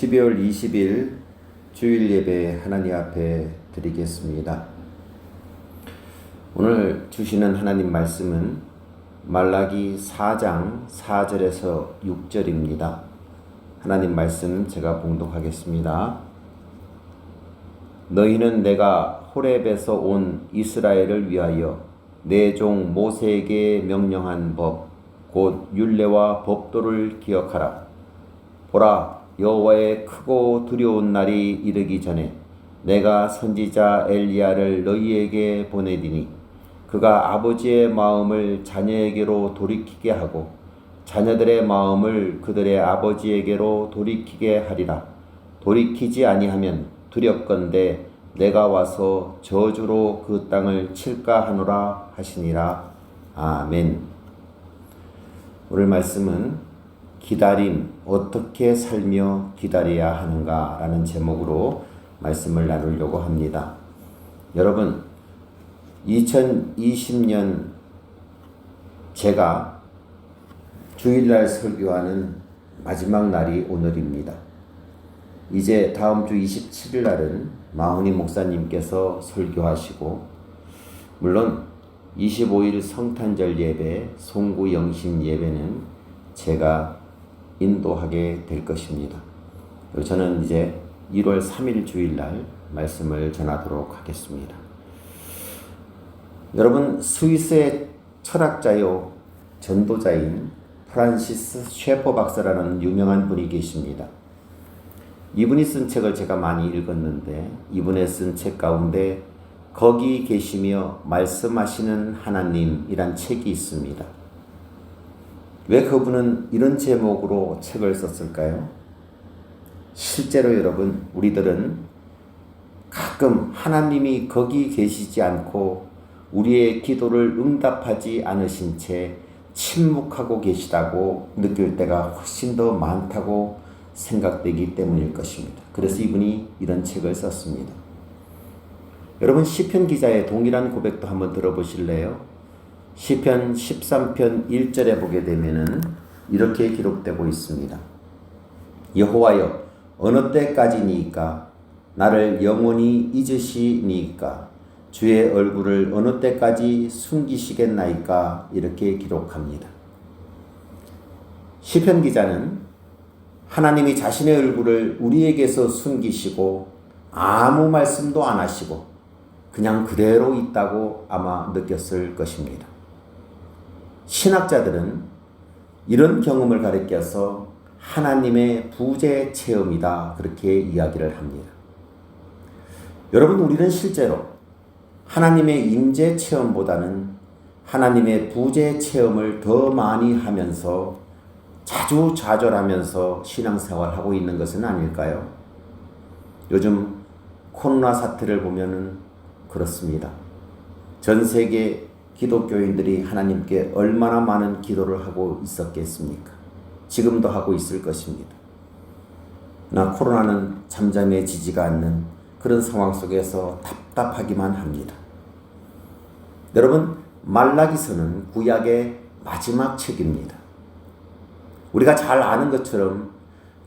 12월 20일 주일 예배 하나님 앞에 드리겠습니다. 오늘 주시는 하나님 말씀은 말라기 4장 4절에서 6절입니다. 하나님 말씀 제가 봉독하겠습니다. 너희는 내가 호렙에서 온 이스라엘을 위하여 내 종 모세에게 명령한 법, 곧 율례와 법도를 기억하라. 보라, 여호와의 크고 두려운 날이 이르기 전에 내가 선지자 엘리야를 너희에게 보내리니 그가 아버지의 마음을 자녀에게로 돌이키게 하고 자녀들의 마음을 그들의 아버지에게로 돌이키게 하리라. 돌이키지 아니하면 두렵건대 내가 와서 저주로 그 땅을 칠까 하노라 하시니라. 아멘. 오늘 말씀은 기다림, 어떻게 살며 기다려야 하는가 라는 제목으로 말씀을 나누려고 합니다. 여러분, 2020년 제가 주일날 설교하는 마지막 날이 오늘입니다. 이제 다음 주 27일 날은 마흔이 목사님께서 설교하시고, 물론 25일 성탄절 예배, 송구 영신 예배는 제가 인도하게 될 것입니다. 그리고 저는 이제 1월 3일 주일날 말씀을 전하도록 하겠습니다. 여러분, 스위스의 철학자요 전도자인 프란시스 셰퍼 박사라는 유명한 분이 계십니다. 이분이 쓴 책을 제가 많이 읽었는데, 이분의 쓴 책 가운데 거기 계시며 말씀하시는 하나님이란 책이 있습니다. 왜 그분은 이런 제목으로 책을 썼을까요? 실제로 여러분, 우리들은 가끔 하나님이 거기 계시지 않고 우리의 기도를 응답하지 않으신 채 침묵하고 계시다고 느낄 때가 훨씬 더 많다고 생각되기 때문일 것입니다. 그래서 이분이 이런 책을 썼습니다. 여러분, 시편 기자의 동일한 고백도 한번 들어보실래요? 시편 13편 1절에 보게 되면은 이렇게 기록되고 있습니다. 여호와여, 어느 때까지니까 나를 영원히 잊으시니까 주의 얼굴을 어느 때까지 숨기시겠나이까, 이렇게 기록합니다. 시편 기자는 하나님이 자신의 얼굴을 우리에게서 숨기시고 아무 말씀도 안 하시고 그냥 그대로 있다고 아마 느꼈을 것입니다. 신학자들은 이런 경험을 가리켜서 하나님의 부재 체험이다, 그렇게 이야기를 합니다. 여러분, 우리는 실제로 하나님의 임재 체험보다는 하나님의 부재 체험을 더 많이 하면서 자주 좌절하면서 신앙생활하고 있는 것은 아닐까요? 요즘 코로나 사태를 보면은 그렇습니다. 전 세계 기독교인들이 하나님께 얼마나 많은 기도를 하고 있었겠습니까? 지금도 하고 있을 것입니다. 나 코로나는 잠잠해지지가 않는 그런 상황 속에서 답답하기만 합니다. 여러분, 말라기서는 구약의 마지막 책입니다. 우리가 잘 아는 것처럼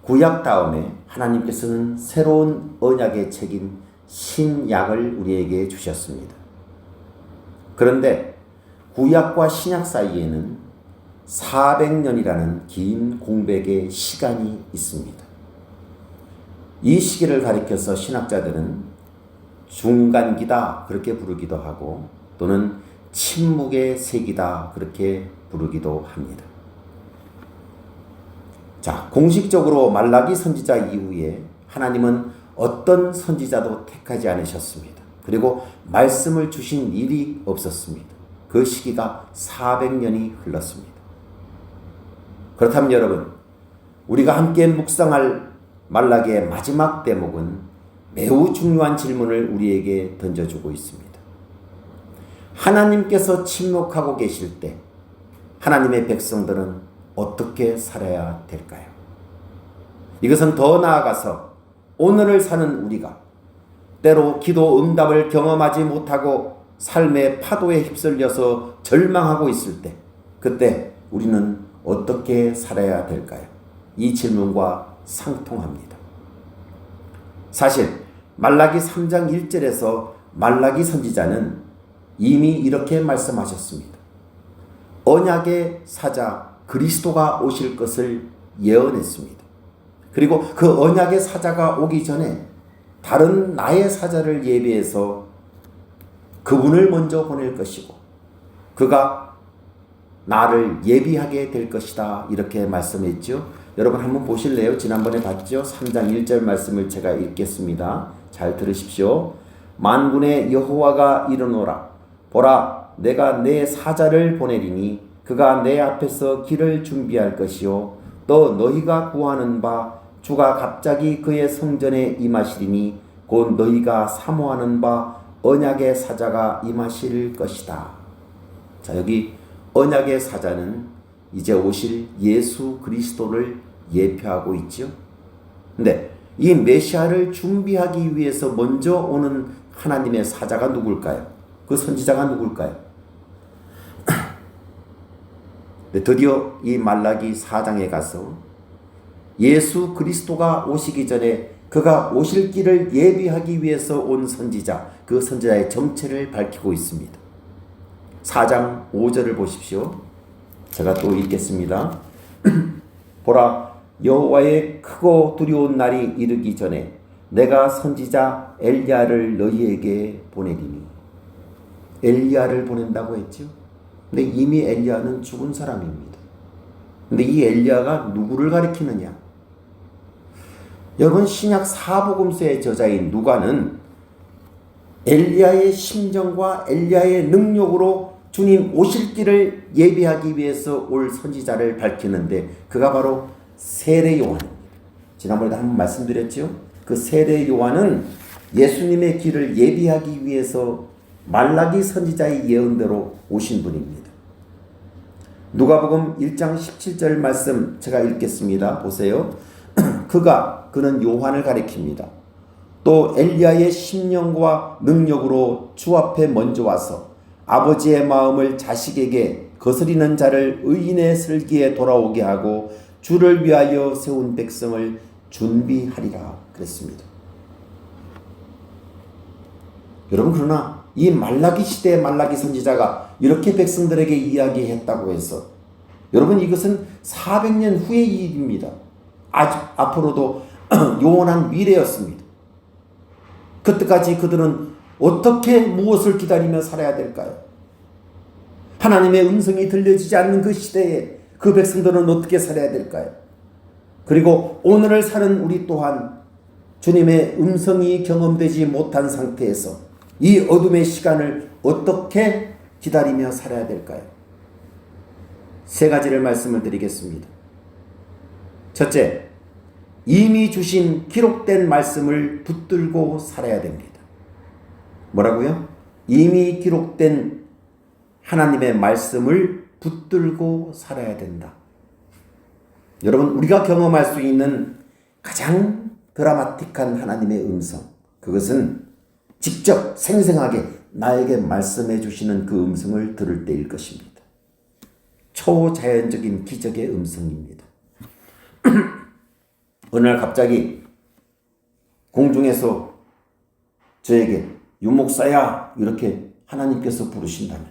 구약 다음에 하나님께서는 새로운 언약의 책인 신약을 우리에게 주셨습니다. 그런데 구약과 신약 사이에는 400년이라는 긴 공백의 시간이 있습니다. 이 시기를 가리켜서 신학자들은 중간기다, 그렇게 부르기도 하고, 또는 침묵의 세기다, 그렇게 부르기도 합니다. 자, 공식적으로 말라기 선지자 이후에 하나님은 어떤 선지자도 택하지 않으셨습니다. 그리고 말씀을 주신 일이 없었습니다. 그 시기가 400년이 흘렀습니다. 그렇다면 여러분, 우리가 함께 묵상할 말라기의 마지막 대목은 매우 중요한 질문을 우리에게 던져주고 있습니다. 하나님께서 침묵하고 계실 때 하나님의 백성들은 어떻게 살아야 될까요? 이것은 더 나아가서 오늘을 사는 우리가 때로 기도 응답을 경험하지 못하고 삶의 파도에 휩쓸려서 절망하고 있을 때, 그때 우리는 어떻게 살아야 될까요? 이 질문과 상통합니다. 사실 말라기 3장 1절에서 말라기 선지자는 이미 이렇게 말씀하셨습니다. 언약의 사자 그리스도가 오실 것을 예언했습니다. 그리고 그 언약의 사자가 오기 전에 다른 나의 사자를 예비해서 그분을 먼저 보낼 것이고 그가 나를 예비하게 될 것이다 이렇게 말씀했죠. 여러분 한번 보실래요? 지난번에 봤죠? 3장 1절 말씀을 제가 읽겠습니다. 잘 들으십시오. 만군의 여호와가 이르노라. 보라, 내가 내 사자를 보내리니 그가 내 앞에서 길을 준비할 것이요 또 너희가 구하는 바 주가 갑자기 그의 성전에 임하시리니 곧 너희가 사모하는 바 언약의 사자가 임하실 것이다. 자, 여기 언약의 사자는 이제 오실 예수 그리스도를 예표하고 있죠. 근데 이 메시아를 준비하기 위해서 먼저 오는 하나님의 사자가 누굴까요? 그 선지자가 누굴까요? 드디어 이 말라기 4장에 가서 예수 그리스도가 오시기 전에 그가 오실 길을 예비하기 위해서 온 선지자, 그 선지자의 정체를 밝히고 있습니다. 4장 5절을 보십시오. 제가 또 읽겠습니다. 보라, 여호와의 크고 두려운 날이 이르기 전에 내가 선지자 엘리야를 너희에게 보내리니. 엘리야를 보낸다고 했죠. 근데 이미 엘리야는 죽은 사람입니다. 근데 이 엘리야가 누구를 가리키느냐? 여러분, 신약 사복음서의 저자인 누가는 엘리야의 심정과 엘리야의 능력으로 주님 오실 길을 예비하기 위해서 올 선지자를 밝히는데 그가 바로 세례 요한입니다. 지난번에도 한번 말씀드렸죠. 그 세례 요한은 예수님의 길을 예비하기 위해서 말라기 선지자의 예언대로 오신 분입니다. 누가복음 1장 17절 말씀 제가 읽겠습니다. 보세요. 그는 요한을 가리킵니다. 또 엘리야의 심령과 능력으로 주 앞에 먼저 와서 아버지의 마음을 자식에게 거스리는 자를 의인의 슬기에 돌아오게 하고 주를 위하여 세운 백성을 준비하리라 그랬습니다. 여러분, 그러나 이 말라기 시대의 말라기 선지자가 이렇게 백성들에게 이야기했다고 해서 여러분, 이것은 400년 후의 일입니다. 아직 앞으로도 요원한 미래였습니다. 그때까지 그들은 어떻게 무엇을 기다리며 살아야 될까요? 하나님의 음성이 들려지지 않는 그 시대에 그 백성들은 어떻게 살아야 될까요? 그리고 오늘을 사는 우리 또한 주님의 음성이 경험되지 못한 상태에서 이 어둠의 시간을 어떻게 기다리며 살아야 될까요? 세 가지를 말씀을 드리겠습니다. 첫째, 이미 주신 기록된 말씀을 붙들고 살아야 됩니다. 뭐라고요? 이미 기록된 하나님의 말씀을 붙들고 살아야 된다. 여러분, 우리가 경험할 수 있는 가장 드라마틱한 하나님의 음성, 그것은 직접 생생하게 나에게 말씀해 주시는 그 음성을 들을 때일 것입니다. 초자연적인 기적의 음성입니다. 어느 날 갑자기 공중에서 저에게 유목사야 이렇게 하나님께서 부르신다면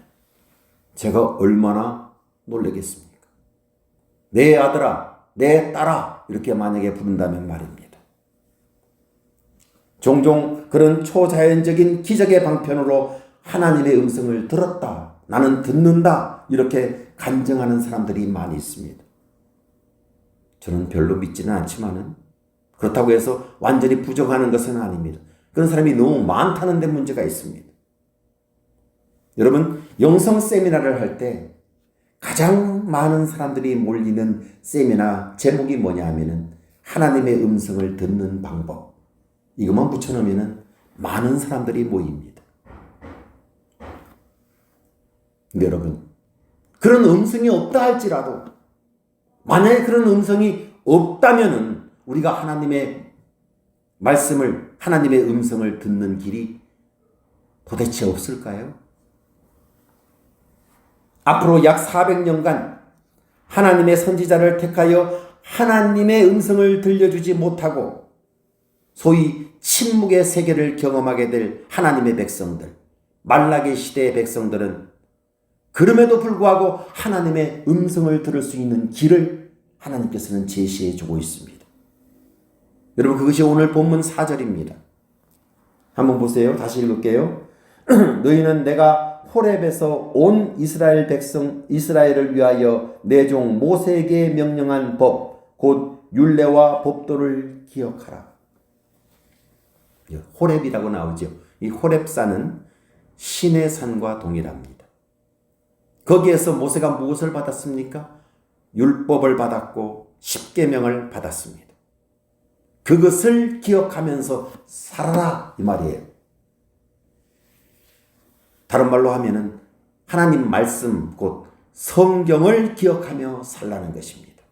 제가 얼마나 놀라겠습니까? 내 아들아, 내 딸아 이렇게 만약에 부른다면 말입니다. 종종 그런 초자연적인 기적의 방편으로 하나님의 음성을 들었다, 나는 듣는다 이렇게 간증하는 사람들이 많이 있습니다. 저는 별로 믿지는 않지만은 그렇다고 해서 완전히 부정하는 것은 아닙니다. 그런 사람이 너무 많다는 데 문제가 있습니다. 여러분, 영성 세미나를 할 때 가장 많은 사람들이 몰리는 세미나 제목이 뭐냐 하면은 하나님의 음성을 듣는 방법. 이것만 붙여놓으면은 많은 사람들이 모입니다. 근데 여러분, 그런 음성이 없다 할지라도 만약에 그런 음성이 없다면은 우리가 하나님의 말씀을, 하나님의 음성을 듣는 길이 도대체 없을까요? 앞으로 약 400년간 하나님의 선지자를 택하여 하나님의 음성을 들려주지 못하고 소위 침묵의 세계를 경험하게 될 하나님의 백성들, 말라기 시대의 백성들은 그럼에도 불구하고 하나님의 음성을 들을 수 있는 길을 하나님께서는 제시해 주고 있습니다. 여러분, 그것이 오늘 본문 4절입니다. 한번 보세요. 다시 읽을게요. 너희는 내가 호렙에서 온 이스라엘 백성 이스라엘을 위하여 내 종 모세에게 명령한 법 곧 율례와 법도를 기억하라. 호렙이라고 나오죠. 이 호렙산은 신의 산과 동일합니다. 거기에서 모세가 무엇을 받았습니까? 율법을 받았고 십계명을 받았습니다. 그것을 기억하면서 살아라 이 말이에요. 다른 말로 하면은 하나님 말씀 곧 성경을 기억하며 살라는 것입니다.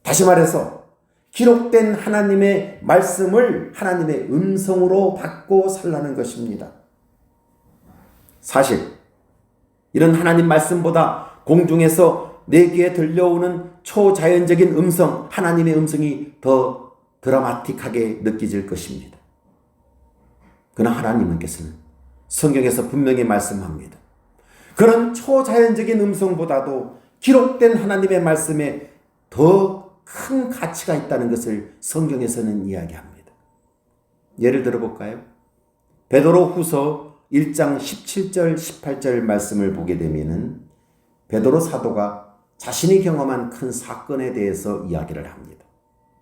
다시 말해서 기록된 하나님의 말씀을 하나님의 음성으로 받고 살라는 것입니다. 사실 이런 하나님 말씀보다 공중에서 내 귀에 들려오는 초자연적인 음성, 하나님의 음성이 더 드라마틱하게 느껴질 것입니다. 그러나 하나님께서는 성경에서 분명히 말씀합니다. 그런 초자연적인 음성보다도 기록된 하나님의 말씀에 더 큰 가치가 있다는 것을 성경에서는 이야기합니다. 예를 들어볼까요? 베드로 후서 1장 17절 18절 말씀을 보게 되면은 베드로 사도가 자신이 경험한 큰 사건에 대해서 이야기를 합니다.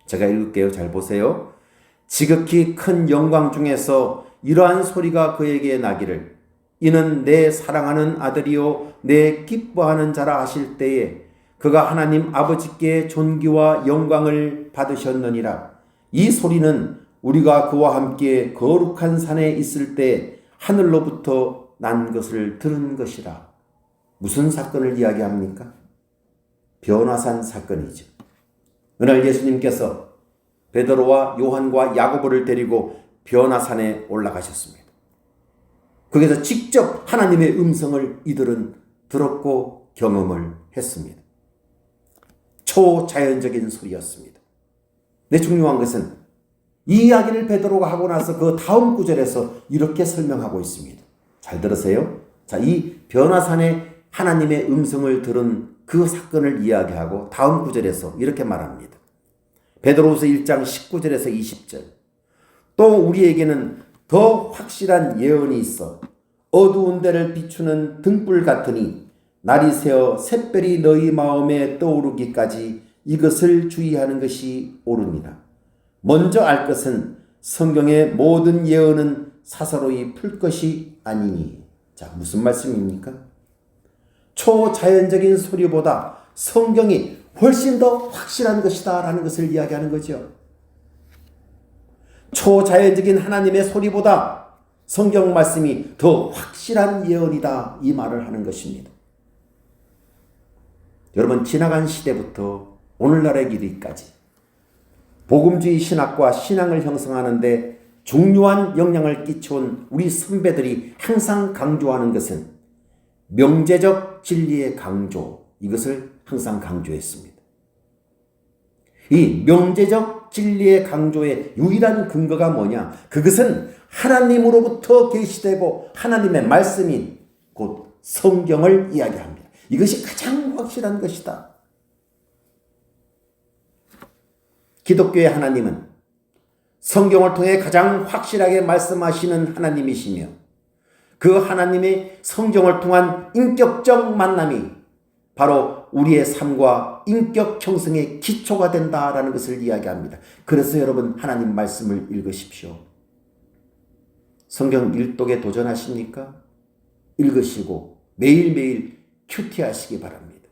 제가 읽을게요. 잘 보세요. 지극히 큰 영광 중에서 이러한 소리가 그에게 나기를 이는 내 사랑하는 아들이요 내 기뻐하는 자라 하실 때에 그가 하나님 아버지께 존귀와 영광을 받으셨느니라. 이 소리는 우리가 그와 함께 거룩한 산에 있을 때 하늘로부터 난 것을 들은 것이라. 무슨 사건을 이야기합니까? 변화산 사건이죠. 그날 예수님께서 베드로와 요한과 야고보를 데리고 변화산에 올라가셨습니다. 거기서 직접 하나님의 음성을 이들은 들었고 경험을 했습니다. 초자연적인 소리였습니다. 근데 중요한 것은 이 이야기를 베드로가 하고 나서 그 다음 구절에서 이렇게 설명하고 있습니다. 잘 들으세요. 자, 이 변화산에 하나님의 음성을 들은 그 사건을 이야기하고 다음 구절에서 이렇게 말합니다. 베드로후서 1장 19절에서 20절. 또 우리에게는 더 확실한 예언이 있어 어두운 데를 비추는 등불 같으니 날이 새어 샛별이 너희 마음에 떠오르기까지 이것을 주의하는 것이 옳으니라. 먼저 알 것은 성경의 모든 예언은 사사로이 풀 것이 아니니. 자, 무슨 말씀입니까? 초자연적인 소리보다 성경이 훨씬 더 확실한 것이다 라는 것을 이야기하는 거죠. 초자연적인 하나님의 소리보다 성경 말씀이 더 확실한 예언이다 이 말을 하는 것입니다. 여러분, 지나간 시대부터 오늘날의 길이까지 복음주의 신학과 신앙을 형성하는 데 중요한 영향을 끼쳐온 우리 선배들이 항상 강조하는 것은 명제적 진리의 강조, 이것을 항상 강조했습니다. 이 명제적 진리의 강조의 유일한 근거가 뭐냐? 그것은 하나님으로부터 계시되고 하나님의 말씀인 곧 성경을 이야기합니다. 이것이 가장 확실한 것이다. 기독교의 하나님은 성경을 통해 가장 확실하게 말씀하시는 하나님이시며 그 하나님의 성경을 통한 인격적 만남이 바로 우리의 삶과 인격 형성의 기초가 된다라는 것을 이야기합니다. 그래서 여러분, 하나님 말씀을 읽으십시오. 성경 일독에 도전하십니까? 읽으시고 매일매일 큐티하시기 바랍니다.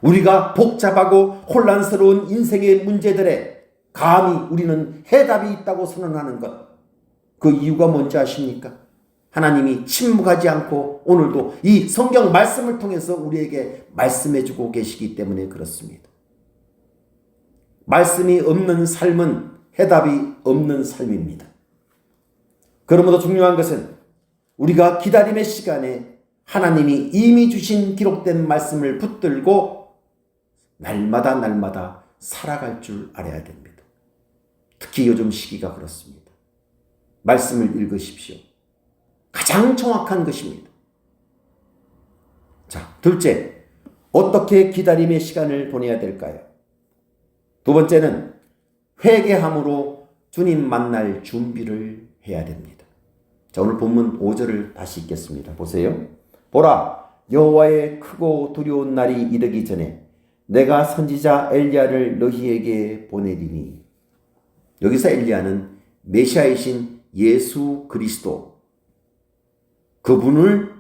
우리가 복잡하고 혼란스러운 인생의 문제들에 감히 우리는 해답이 있다고 선언하는 것, 그 이유가 뭔지 아십니까? 하나님이 침묵하지 않고 오늘도 이 성경 말씀을 통해서 우리에게 말씀해주고 계시기 때문에 그렇습니다. 말씀이 없는 삶은 해답이 없는 삶입니다. 그러므로 중요한 것은 우리가 기다림의 시간에 하나님이 이미 주신 기록된 말씀을 붙들고 날마다 살아갈 줄 알아야 됩니다. 특히 요즘 시기가 그렇습니다. 말씀을 읽으십시오. 가장 정확한 것입니다. 자, 둘째, 어떻게 기다림의 시간을 보내야 될까요? 두 번째는 회개함으로 주님 만날 준비를 해야 됩니다. 자, 오늘 본문 5절을 다시 읽겠습니다. 보세요. 보라, 여호와의 크고 두려운 날이 이르기 전에 내가 선지자 엘리야를 너희에게 보내리니. 여기서 엘리야는 메시아이신 예수 그리스도, 그분을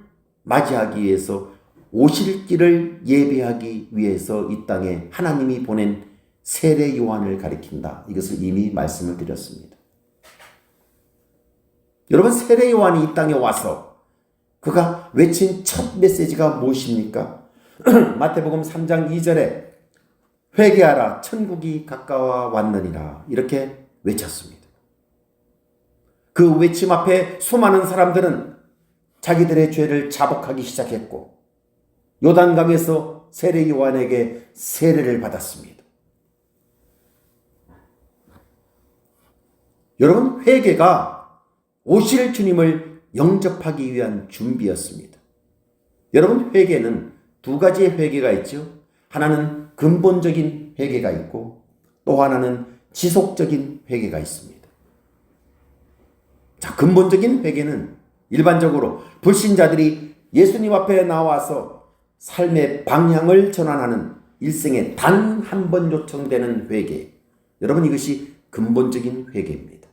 맞이하기 위해서 오실 길을 예배하기 위해서 이 땅에 하나님이 보낸 세례 요한을 가리킨다. 이것을 이미 말씀을 드렸습니다. 여러분, 세례 요한이 이 땅에 와서 그가 외친 첫 메시지가 무엇입니까? 마태복음 3장 2절에 회개하라 천국이 가까워 왔느니라 이렇게 외쳤습니다. 그 외침 앞에 수많은 사람들은 자기들의 죄를 자복하기 시작했고 요단강에서 세례 요한에게 세례를 받았습니다. 여러분, 회개가 오실 주님을 영접하기 위한 준비였습니다. 여러분, 회개는 두 가지의 회개가 있죠. 하나는 근본적인 회개가 있고 또 하나는 지속적인 회개가 있습니다. 자, 근본적인 회개는 일반적으로 불신자들이 예수님 앞에 나와서 삶의 방향을 전환하는 일생에 단 한 번 요청되는 회개. 여러분, 이것이 근본적인 회개입니다.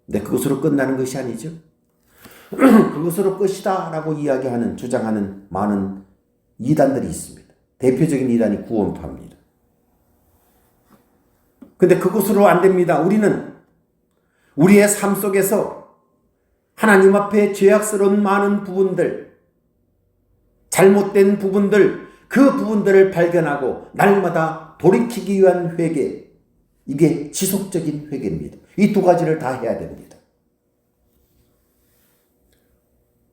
근데 그것으로 끝나는 것이 아니죠. 그것으로 끝이다 라고 이야기하는, 주장하는 많은 이단들이 있습니다. 대표적인 이단이 구원파입니다. 근데 그것으로 안 됩니다. 우리는 우리의 삶 속에서 하나님 앞에 죄악스러운 많은 부분들, 잘못된 부분들, 그 부분들을 발견하고 날마다 돌이키기 위한 회개, 이게 지속적인 회개입니다. 이 두 가지를 다 해야 됩니다.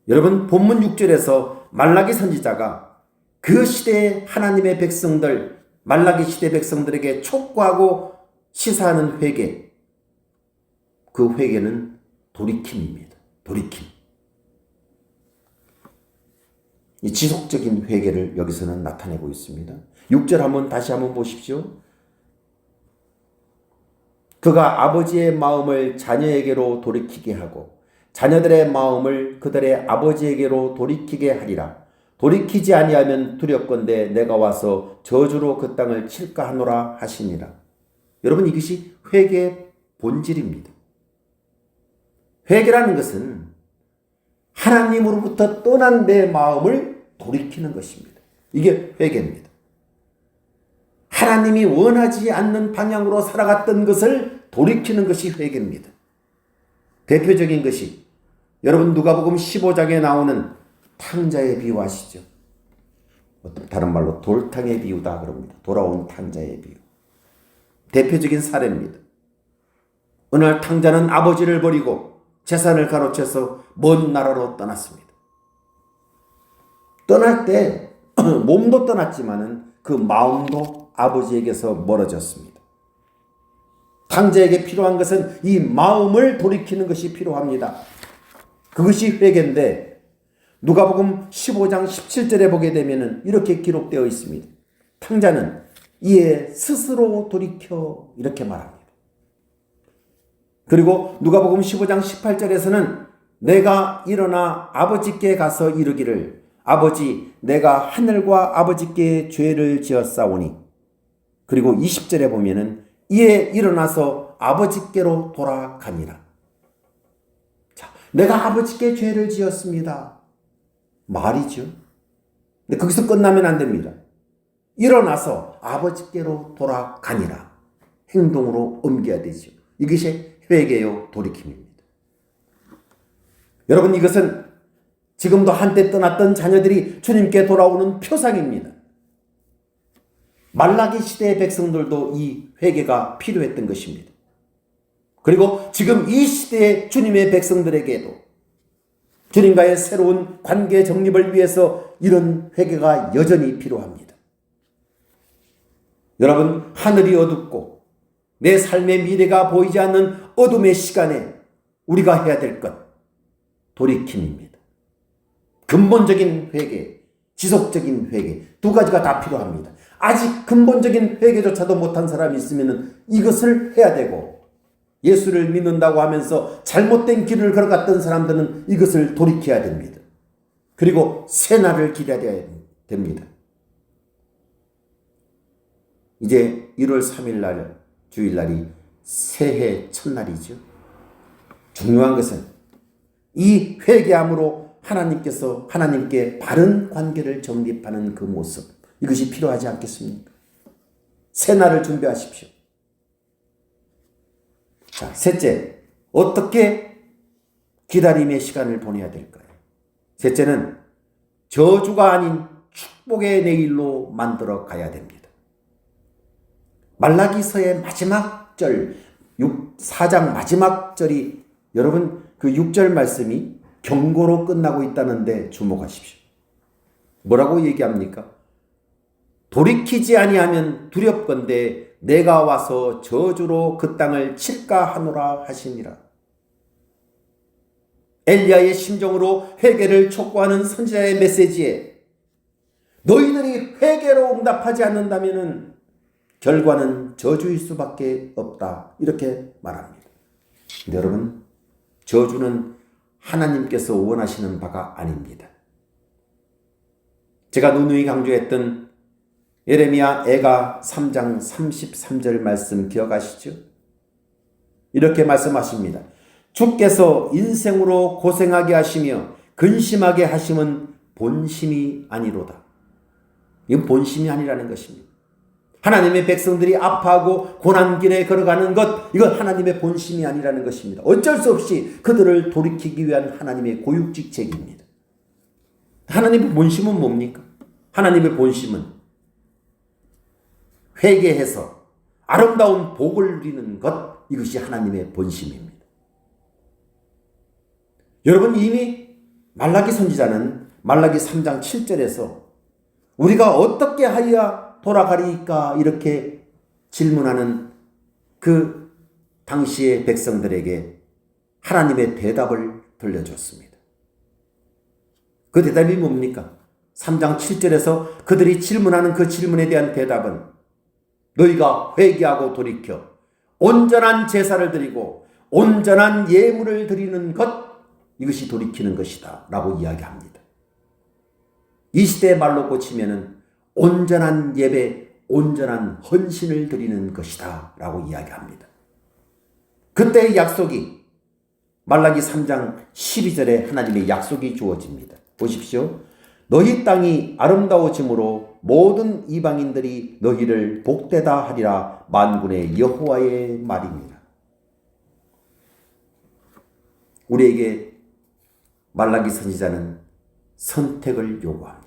여러분, 본문 6절에서 말라기 선지자가 그 시대의 하나님의 백성들, 말라기 시대 백성들에게 촉구하고 시사하는 회개, 그 회개는 돌이킴입니다. 돌이킴. 이 지속적인 회개를 여기서는 나타내고 있습니다. 6절 다시 한번 보십시오. 그가 아버지의 마음을 자녀에게로 돌이키게 하고 자녀들의 마음을 그들의 아버지에게로 돌이키게 하리라. 돌이키지 아니하면 두렵건대 내가 와서 저주로 그 땅을 칠까 하노라 하시니라. 여러분, 이것이 회개의 본질입니다. 회개라는 것은 하나님으로부터 떠난 내 마음을 돌이키는 것입니다. 이게 회개입니다. 하나님이 원하지 않는 방향으로 살아갔던 것을 돌이키는 것이 회개입니다. 대표적인 것이 여러분 누가복음 15장에 나오는 탕자의 비유 아시죠? 다른 말로 돌탕의 비유다 그럽니다. 돌아온 탕자의 비유. 대표적인 사례입니다. 어느 날 탕자는 아버지를 버리고 재산을 가로채서 먼 나라로 떠났습니다. 떠날 때 몸도 떠났지만은 그 마음도 아버지에게서 멀어졌습니다. 탕자에게 필요한 것은 이 마음을 돌이키는 것이 필요합니다. 그것이 회개인데 누가복음 15장 17절에 보게 되면 이렇게 기록되어 있습니다. 탕자는 이에 스스로 돌이켜 이렇게 말합니다. 그리고 누가복음 15장 18절에서는 내가 일어나 아버지께 가서 이르기를 아버지 내가 하늘과 아버지께 죄를 지었사오니. 그리고 20절에 보면은 이에 일어나서 아버지께로 돌아가니라. 자, 내가 아버지께 죄를 지었습니다. 말이죠. 근데 거기서 끝나면 안 됩니다. 일어나서 아버지께로 돌아가니라. 행동으로 옮겨야 되죠. 이것이 회개요 돌이킴입니다. 여러분, 이것은 지금도 한때 떠났던 자녀들이 주님께 돌아오는 표상입니다. 말라기 시대의 백성들도 이 회개가 필요했던 것입니다. 그리고 지금 이 시대의 주님의 백성들에게도 주님과의 새로운 관계 정립을 위해서 이런 회개가 여전히 필요합니다. 여러분, 하늘이 어둡고 내 삶의 미래가 보이지 않는 어둠의 시간에 우리가 해야 될 것, 돌이킴입니다. 근본적인 회개, 지속적인 회개, 두 가지가 다 필요합니다. 아직 근본적인 회개조차도 못한 사람이 있으면 이것을 해야 되고, 예수를 믿는다고 하면서 잘못된 길을 걸어갔던 사람들은 이것을 돌이켜야 됩니다. 그리고 새날을 기다려야 됩니다. 이제 1월 3일 날 주일날이 새해 첫날이죠. 중요한 것은 이 회개함으로 하나님께서 하나님께 바른 관계를 정립하는 그 모습, 이것이 필요하지 않겠습니까? 새날을 준비하십시오. 자, 셋째, 어떻게 기다림의 시간을 보내야 될까요? 셋째는 저주가 아닌 축복의 내일로 만들어 가야 됩니다. 말라기서의 마지막 절, 4장 마지막 절이, 여러분 그 6절 말씀이 경고로 끝나고 있다는데 주목하십시오. 뭐라고 얘기합니까? 돌이키지 아니하면 두렵건대 내가 와서 저주로 그 땅을 칠까 하노라 하시니라. 엘리야의 심정으로 회개를 촉구하는 선지자의 메시지에 너희들이 회개로 응답하지 않는다면 결과는 저주일 수밖에 없다, 이렇게 말합니다. 근데 여러분, 저주는 하나님께서 원하시는 바가 아닙니다. 제가 누누이 강조했던 예레미야 애가 3장 33절 말씀 기억하시죠? 이렇게 말씀하십니다. 주께서 인생으로 고생하게 하시며 근심하게 하심은 본심이 아니로다. 이건 본심이 아니라는 것입니다. 하나님의 백성들이 아파하고 고난길에 걸어가는 것, 이건 하나님의 본심이 아니라는 것입니다. 어쩔 수 없이 그들을 돌이키기 위한 하나님의 고육직책입니다. 하나님의 본심은 뭡니까? 하나님의 본심은 회개해서 아름다운 복을 누리는 것, 이것이 하나님의 본심입니다. 여러분, 이미 말라기 선지자는 말라기 3장 7절에서 우리가 어떻게 하여야 돌아가리까 이렇게 질문하는 그 당시의 백성들에게 하나님의 대답을 들려줬습니다. 그 대답이 뭡니까? 3장 7절에서 그들이 질문하는 그 질문에 대한 대답은 너희가 회개하고 돌이켜 온전한 제사를 드리고 온전한 예물을 드리는 것, 이것이 돌이키는 것이다 라고 이야기합니다. 이 시대의 말로 고치면은 온전한 예배, 온전한 헌신을 드리는 것이다 라고 이야기합니다. 그때의 약속이 말라기 3장 12절에 하나님의 약속이 주어집니다. 보십시오. 너희 땅이 아름다워짐으로 모든 이방인들이 너희를 복되다 하리라. 만군의 여호와의 말입니다. 우리에게 말라기 선지자는 선택을 요구합니다.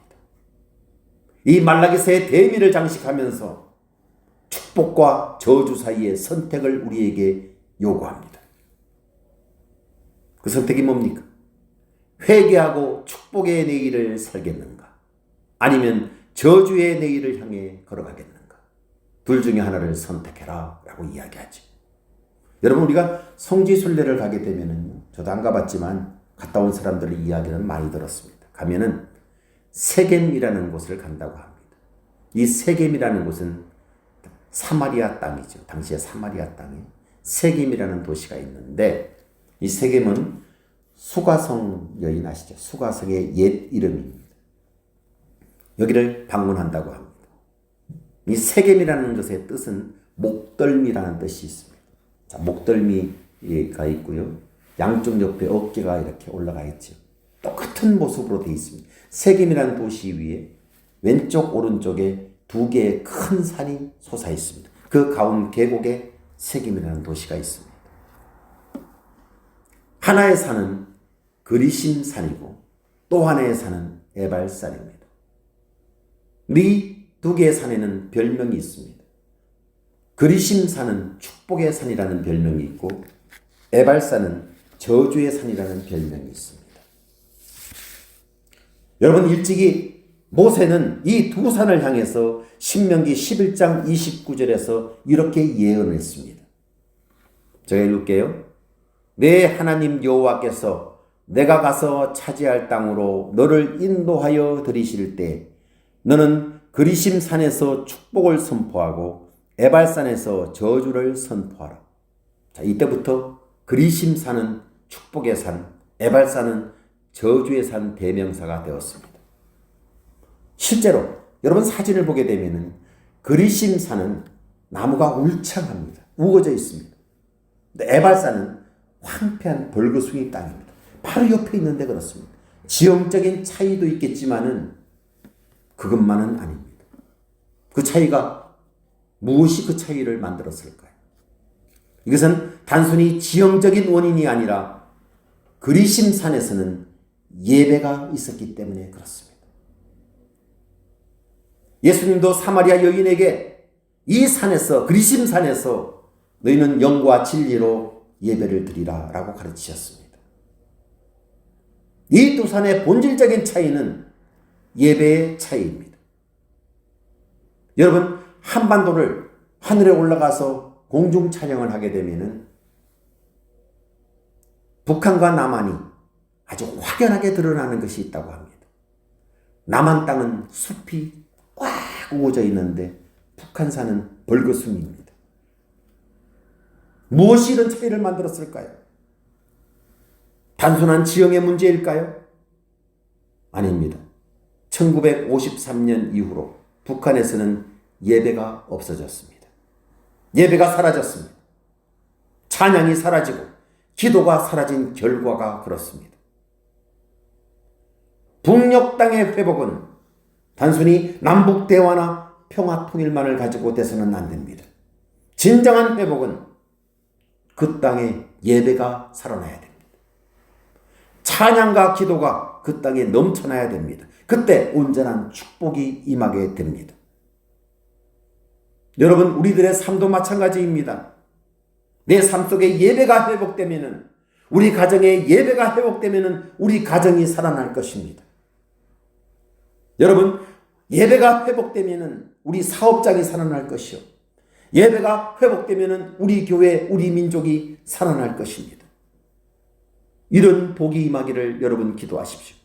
이 말라기서의 대미를 장식하면서 축복과 저주 사이의 선택을 우리에게 요구합니다. 그 선택이 뭡니까? 회개하고 축복의 내일을 살겠는가? 아니면 저주의 내일을 향해 걸어가겠는가? 둘 중에 하나를 선택해라 라고 이야기하죠. 여러분, 우리가 성지순례를 가게 되면은, 저도 안 가봤지만 갔다 온 사람들의 이야기는 많이 들었습니다. 가면은 세겜이라는 곳을 간다고 합니다. 이 세겜이라는 곳은 사마리아 땅이죠. 당시에 사마리아 땅에 세겜이라는 도시가 있는데, 이 세겜은 수가성 여인 아시죠? 수가성의 옛 이름입니다. 여기를 방문한다고 합니다. 이 세겜이라는 것의 뜻은 목덜미라는 뜻이 있습니다. 자, 목덜미가 있고요. 양쪽 옆에 어깨가 이렇게 올라가 있죠. 똑같은 모습으로 되어 있습니다. 세겜이라는 도시 위에 왼쪽 오른쪽에 두 개의 큰 산이 솟아 있습니다. 그 가운 계곡에 세겜이라는 도시가 있습니다. 하나의 산은 그리심 산이고 또 하나의 산은 에발산입니다. 이 두 개의 산에는 별명이 있습니다. 그리심 산은 축복의 산이라는 별명이 있고 에발산은 저주의 산이라는 별명이 있습니다. 여러분, 일찍이 모세는 이 두 산을 향해서 신명기 11장 29절에서 이렇게 예언을 했습니다. 제가 읽을게요. 내 하나님 여호와께서 내가 가서 차지할 땅으로 너를 인도하여 들이실 때 너는 그리심 산에서 축복을 선포하고 에발산에서 저주를 선포하라. 자, 이때부터 그리심 산은 축복의 산, 에발산은 저주의 산 대명사가 되었습니다. 실제로 여러분 사진을 보게 되면은 그리심 산은 나무가 울창합니다. 우거져 있습니다. 근데 에발산은 황폐한 벌거숭이 땅입니다. 바로 옆에 있는데 그렇습니다. 지형적인 차이도 있겠지만은 그것만은 아닙니다. 그 차이가 무엇이 그 차이를 만들었을까요? 이것은 단순히 지형적인 원인이 아니라 그리심 산에서는 예배가 있었기 때문에 그렇습니다. 예수님도 사마리아 여인에게 이 산에서 그리심 산에서 너희는 영과 진리로 예배를 드리라 라고 가르치셨습니다. 이 두 산의 본질적인 차이는 예배의 차이입니다. 여러분 한반도를 하늘에 올라가서 공중 촬영을 하게 되면은 북한과 남한이 아주 확연하게 드러나는 것이 있다고 합니다. 남한 땅은 숲이 꽉 우거져 있는데 북한산은 벌거숭이입니다. 무엇이 이런 차이를 만들었을까요? 단순한 지형의 문제일까요? 아닙니다. 1953년 이후로 북한에서는 예배가 없어졌습니다. 예배가 사라졌습니다. 찬양이 사라지고 기도가 사라진 결과가 그렇습니다. 북녘 땅의 회복은 단순히 남북 대화나 평화 통일만을 가지고 돼서는 안 됩니다. 진정한 회복은 그 땅에 예배가 살아나야 됩니다. 찬양과 기도가 그 땅에 넘쳐나야 됩니다. 그때 온전한 축복이 임하게 됩니다. 여러분 우리들의 삶도 마찬가지입니다. 내 삶 속에 예배가 회복되면은 우리 가정에 예배가 회복되면은 우리 가정이 살아날 것입니다. 여러분 예배가 회복되면은 우리 사업장이 살아날 것이요. 예배가 회복되면은 우리 교회, 우리 민족이 살아날 것입니다. 이런 복이 임하기를 여러분 기도하십시오.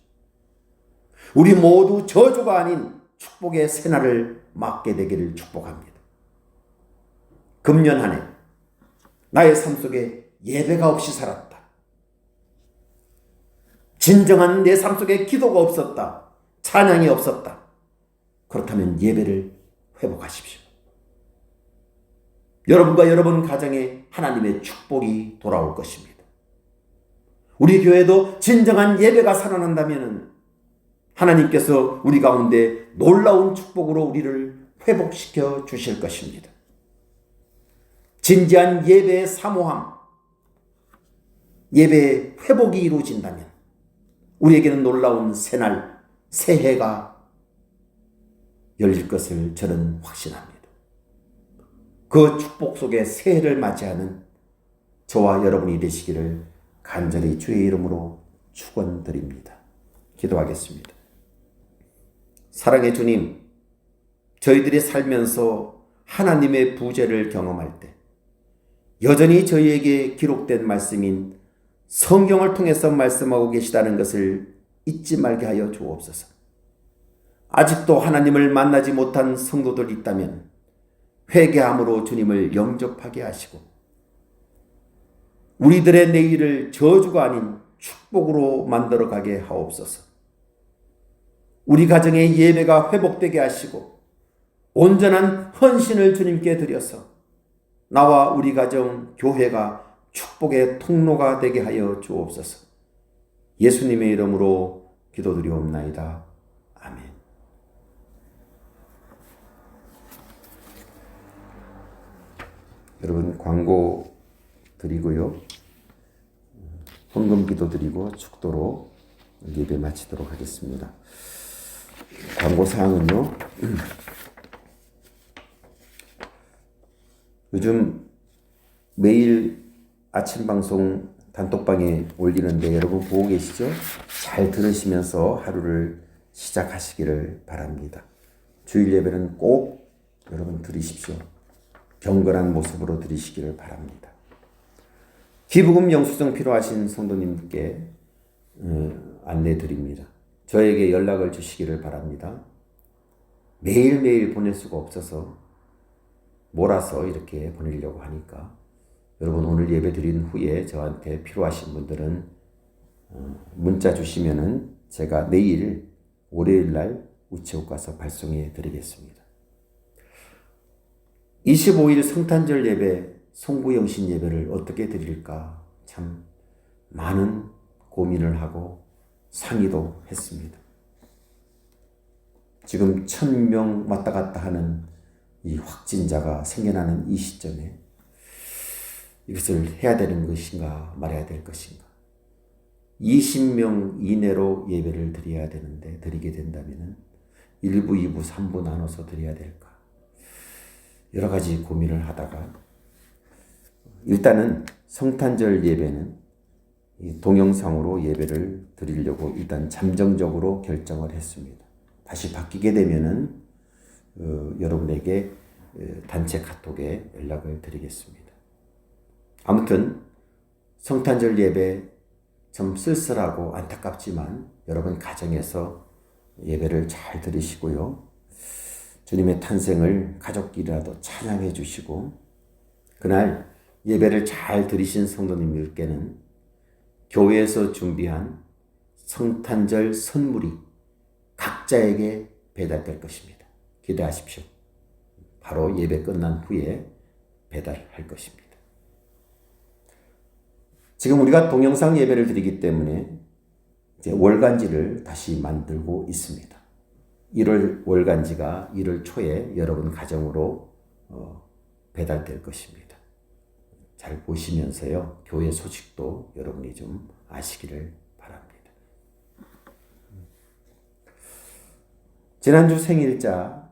우리 모두 저주가 아닌 축복의 새날을 맞게 되기를 축복합니다. 금년 한 해 나의 삶 속에 예배가 없이 살았다. 진정한 내 삶 속에 기도가 없었다. 찬양이 없었다. 그렇다면 예배를 회복하십시오. 여러분과 여러분 가정에 하나님의 축복이 돌아올 것입니다. 우리 교회도 진정한 예배가 살아난다면 하나님께서 우리 가운데 놀라운 축복으로 우리를 회복시켜 주실 것입니다. 진지한 예배의 사모함, 예배의 회복이 이루어진다면 우리에게는 놀라운 새날, 새해가 열릴 것을 저는 확신합니다. 그 축복 속에 새해를 맞이하는 저와 여러분이 되시기를 간절히 주의 이름으로 축원드립니다. 기도하겠습니다. 사랑의 주님, 저희들이 살면서 하나님의 부재를 경험할 때 여전히 저희에게 기록된 말씀인 성경을 통해서 말씀하고 계시다는 것을 잊지 말게 하여 주옵소서. 아직도 하나님을 만나지 못한 성도들 있다면 회개함으로 주님을 영접하게 하시고 우리들의 내일을 저주가 아닌 축복으로 만들어가게 하옵소서. 우리 가정의 예배가 회복되게 하시고 온전한 헌신을 주님께 드려서 나와 우리 가정, 교회가 축복의 통로가 되게 하여 주옵소서. 예수님의 이름으로 기도드리옵나이다. 아멘. 여러분 광고 드리고요. 헌금 기도 드리고 축도로 예배 마치도록 하겠습니다. 광고 사항은요. 요즘 매일 아침 방송 단톡방에 올리는데 여러분 보고 계시죠? 잘 들으시면서 하루를 시작하시기를 바랍니다. 주일 예배는 꼭 여러분 드리십시오. 경건한 모습으로 드리시기를 바랍니다. 기부금 영수증 필요하신 성도님께 안내 드립니다. 저에게 연락을 주시기를 바랍니다. 매일매일 보낼 수가 없어서 몰아서 이렇게 보내려고 하니까 여러분 오늘 예배 드린 후에 저한테 필요하신 분들은 문자 주시면은 제가 내일 월요일 날 우체국 가서 발송해 드리겠습니다. 25일 성탄절 예배, 송구영신 예배를 어떻게 드릴까 참 많은 고민을 하고 상의도 했습니다. 지금 1000명 왔다 갔다 하는 이 확진자가 생겨나는 이 시점에 이것을 해야 되는 것인가 말아야 될 것인가. 20명 이내로 예배를 드려야 되는데 드리게 된다면 1부, 2부, 3부 나눠서 드려야 될까. 여러 가지 고민을 하다가 일단은 성탄절 예배는 동영상으로 예배를 드리려고 일단 잠정적으로 결정을 했습니다. 다시 바뀌게 되면은 여러분에게 단체 카톡에 연락을 드리겠습니다. 아무튼 성탄절 예배 좀 쓸쓸하고 안타깝지만 여러분 가정에서 예배를 잘 드리시고요. 주님의 탄생을 가족끼리라도 찬양해 주시고 그날 예배를 잘 드리신 성도님들께는 교회에서 준비한 성탄절 선물이 각자에게 배달될 것입니다. 기대하십시오. 바로 예배 끝난 후에 배달할 것입니다. 지금 우리가 동영상 예배를 드리기 때문에 이제 월간지를 다시 만들고 있습니다. 1월 월간지가 1월 초에 여러분 가정으로 배달될 것입니다. 잘 보시면서요. 교회 소식도 여러분이 좀 아시기를 바랍니다. 지난주 생일자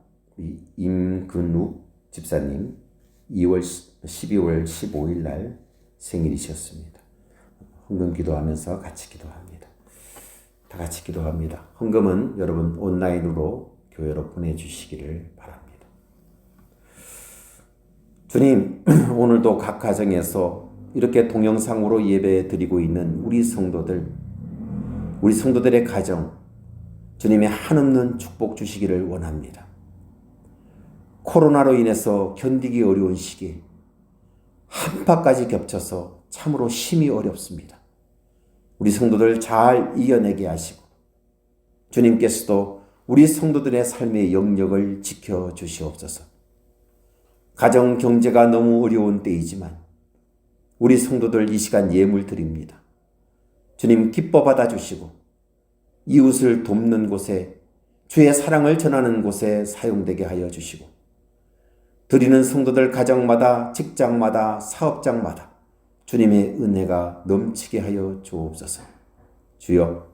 임근욱 집사님 12월 15일 날 생일이셨습니다. 헌금 기도하면서 같이 기도합니다. 다 같이 기도합니다. 헌금은 여러분 온라인으로 교회로 보내주시기를 바랍니다. 주님, 오늘도 각 가정에서 이렇게 동영상으로 예배 드리고 있는 우리 성도들의 가정, 주님의 한없는 축복 주시기를 원합니다. 코로나로 인해서 견디기 어려운 시기, 한파까지 겹쳐서 참으로 심히 어렵습니다. 우리 성도들 잘 이겨내게 하시고 주님께서도 우리 성도들의 삶의 영역을 지켜주시옵소서. 가정 경제가 너무 어려운 때이지만 우리 성도들 이 시간 예물 드립니다. 주님 기뻐 받아주시고 이웃을 돕는 곳에 주의 사랑을 전하는 곳에 사용되게 하여 주시고 드리는 성도들 가정마다 직장마다 사업장마다 주님의 은혜가 넘치게 하여 주옵소서. 주여,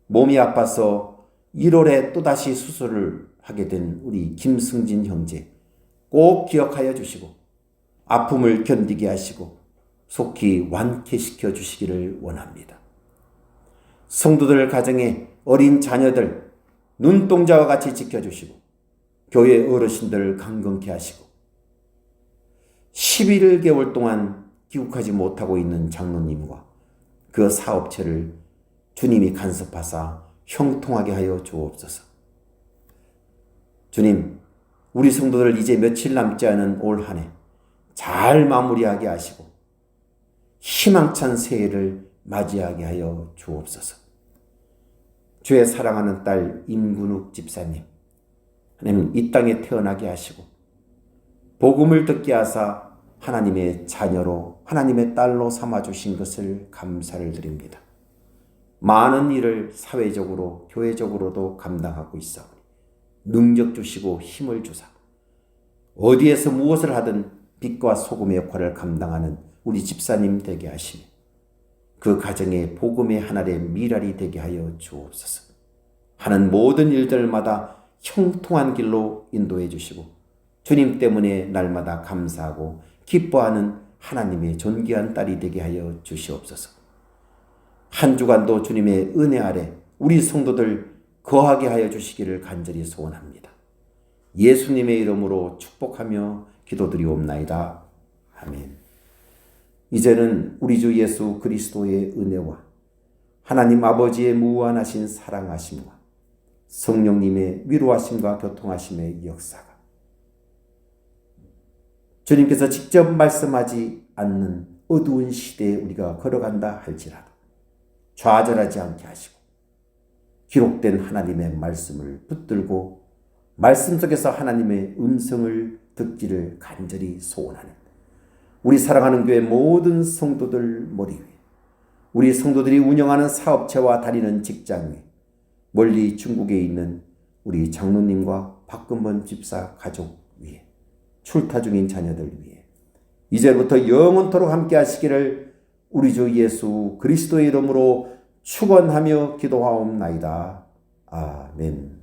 몸이 아파서 1월에 또다시 수술을 하게 된 우리 김승진 형제 꼭 기억하여 주시고 아픔을 견디게 하시고 속히 완쾌시켜 주시기를 원합니다. 성도들 가정에 어린 자녀들 눈동자와 같이 지켜주시고 교회 어르신들 강건케 하시고 11개월 동안 귀국하지 못하고 있는 장로님과 그 사업체를 주님이 간섭하사 형통하게 하여 주옵소서. 주님, 우리 성도들 이제 며칠 남지 않은 올 한 해 잘 마무리하게 하시고 희망찬 새해를 맞이하게 하여 주옵소서. 주의 사랑하는 딸 임근욱 집사님, 하나님 이 땅에 태어나게 하시고 복음을 듣게 하사 하나님의 자녀로 하나님의 딸로 삼아주신 것을 감사를 드립니다. 많은 일을 사회적으로 교회적으로도 감당하고 있사오니 능력 주시고 힘을 주사 어디에서 무엇을 하든 빛과 소금의 역할을 감당하는 우리 집사님 되게 하시며 그 가정에 복음의 하늘의 미랄이 되게 하여 주옵소서. 하는 모든 일들마다 형통한 길로 인도해 주시고 주님 때문에 날마다 감사하고 기뻐하는 하나님의 존귀한 딸이 되게 하여 주시옵소서. 한 주간도 주님의 은혜 아래 우리 성도들 거하게 하여 주시기를 간절히 소원합니다. 예수님의 이름으로 축복하며 기도드리옵나이다. 아멘. 이제는 우리 주 예수 그리스도의 은혜와 하나님 아버지의 무한하신 사랑하심과 성령님의 위로하심과 교통하심의 역사가 주님께서 직접 말씀하지 않는 어두운 시대에 우리가 걸어간다 할지라도 좌절하지 않게 하시고 기록된 하나님의 말씀을 붙들고 말씀 속에서 하나님의 음성을 듣기를 간절히 소원하는 우리 사랑하는 교회 모든 성도들 머리 위에, 우리 성도들이 운영하는 사업체와 다니는 직장 위에, 멀리 중국에 있는 우리 장로님과 박근본 집사 가족 위에, 출타 중인 자녀들 위에 이제부터 영원토록 함께 하시기를 우리 주 예수 그리스도의 이름으로 축원하며 기도하옵나이다. 아멘.